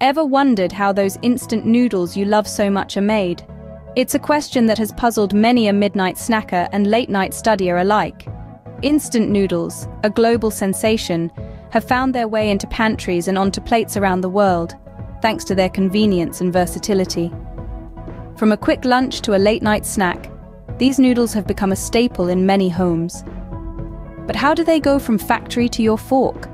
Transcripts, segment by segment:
Ever wondered how those instant noodles you love so much are made? It's a question that has puzzled many a midnight snacker and late-night studier alike. Instant noodles, a global sensation, have found their way into pantries and onto plates around the world, thanks to their convenience and versatility. From a quick lunch to a late-night snack, these noodles have become a staple in many homes. But how do they go from factory to your fork?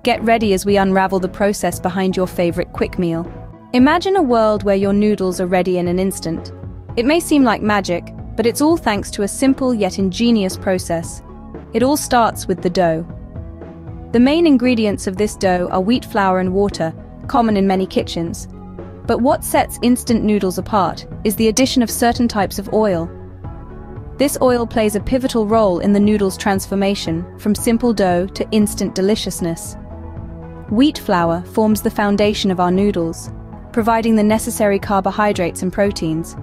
Get ready as we unravel the process behind your favorite quick meal. Imagine a world where your noodles are ready in an instant. It may seem like magic, but it's all thanks to a simple yet ingenious process. It all starts with the dough. The main ingredients of this dough are wheat flour and water, common in many kitchens. But what sets instant noodles apart is the addition of certain types of oil. This oil plays a pivotal role in the noodles' transformation from simple dough to instant deliciousness. Wheat flour forms the foundation of our noodles, providing the necessary carbohydrates and proteins.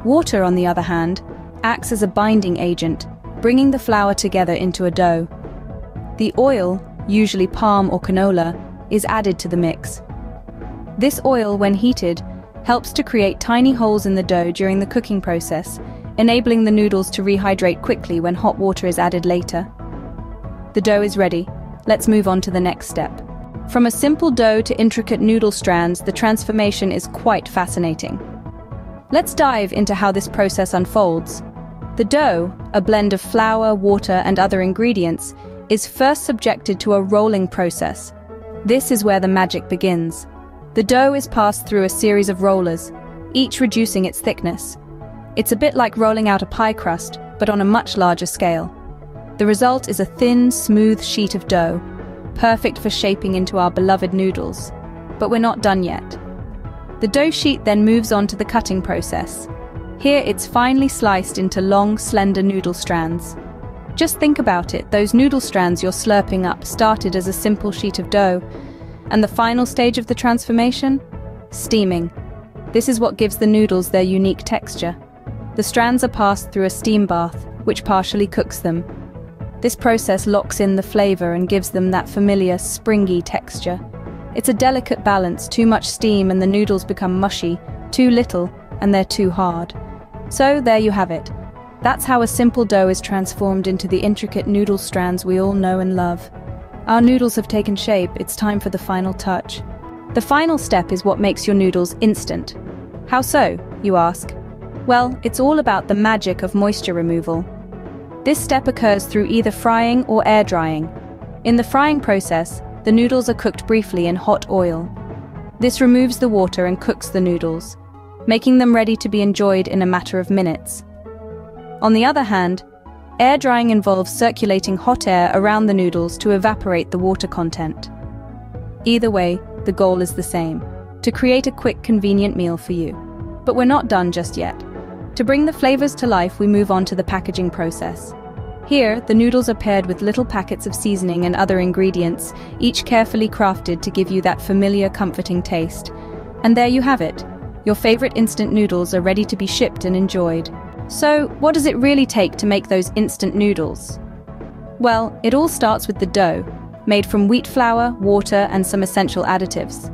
Water, on the other hand, acts as a binding agent, bringing the flour together into a dough. The oil, usually palm or canola, is added to the mix. This oil, when heated, helps to create tiny holes in the dough during the cooking process, enabling the noodles to rehydrate quickly when hot water is added later. The dough is ready. Let's move on to the next step. From a simple dough to intricate noodle strands, the transformation is quite fascinating. Let's dive into how this process unfolds. The dough, a blend of flour, water, and other ingredients, is first subjected to a rolling process. This is where the magic begins. The dough is passed through a series of rollers, each reducing its thickness. It's a bit like rolling out a pie crust, but on a much larger scale. The result is a thin, smooth sheet of dough, perfect for shaping into our beloved noodles. But we're not done yet. The dough sheet then moves on to the cutting process. Here it's finely sliced into long, slender noodle strands. Just think about it, those noodle strands you're slurping up started as a simple sheet of dough. And the final stage of the transformation? Steaming. This is what gives the noodles their unique texture. The strands are passed through a steam bath, which partially cooks them. This process locks in the flavor and gives them that familiar, springy texture. It's a delicate balance. Too much steam and the noodles become mushy, too little and they're too hard. So there you have it. That's how a simple dough is transformed into the intricate noodle strands we all know and love. Our noodles have taken shape. It's time for the final touch. The final step is what makes your noodles instant. How so, you ask? Well, it's all about the magic of moisture removal. This step occurs through either frying or air drying. In the frying process, the noodles are cooked briefly in hot oil. This removes the water and cooks the noodles, making them ready to be enjoyed in a matter of minutes. On the other hand, air drying involves circulating hot air around the noodles to evaporate the water content. Either way, the goal is the same: to create a quick, convenient meal for you. But we're not done just yet. To bring the flavors to life, we move on to the packaging process. Here, the noodles are paired with little packets of seasoning and other ingredients, each carefully crafted to give you that familiar, comforting taste. And there you have it. Your favorite instant noodles are ready to be shipped and enjoyed. So, what does it really take to make those instant noodles? Well, it all starts with the dough, made from wheat flour, water, and some essential additives.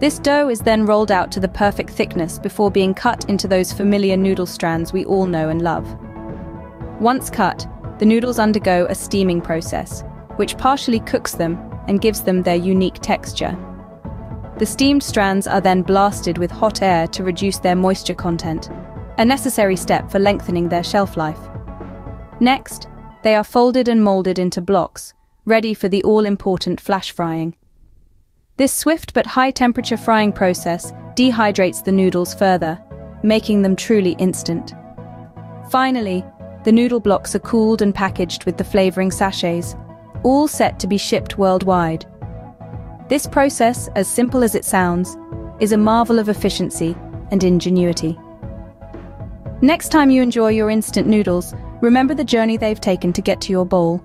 This dough is then rolled out to the perfect thickness before being cut into those familiar noodle strands we all know and love. Once cut, the noodles undergo a steaming process, which partially cooks them and gives them their unique texture. The steamed strands are then blasted with hot air to reduce their moisture content, a necessary step for lengthening their shelf life. Next, they are folded and molded into blocks, ready for the all-important flash frying. This swift but high-temperature frying process dehydrates the noodles further, making them truly instant. Finally, the noodle blocks are cooled and packaged with the flavoring sachets, all set to be shipped worldwide. This process, as simple as it sounds, is a marvel of efficiency and ingenuity. Next time you enjoy your instant noodles, remember the journey they've taken to get to your bowl.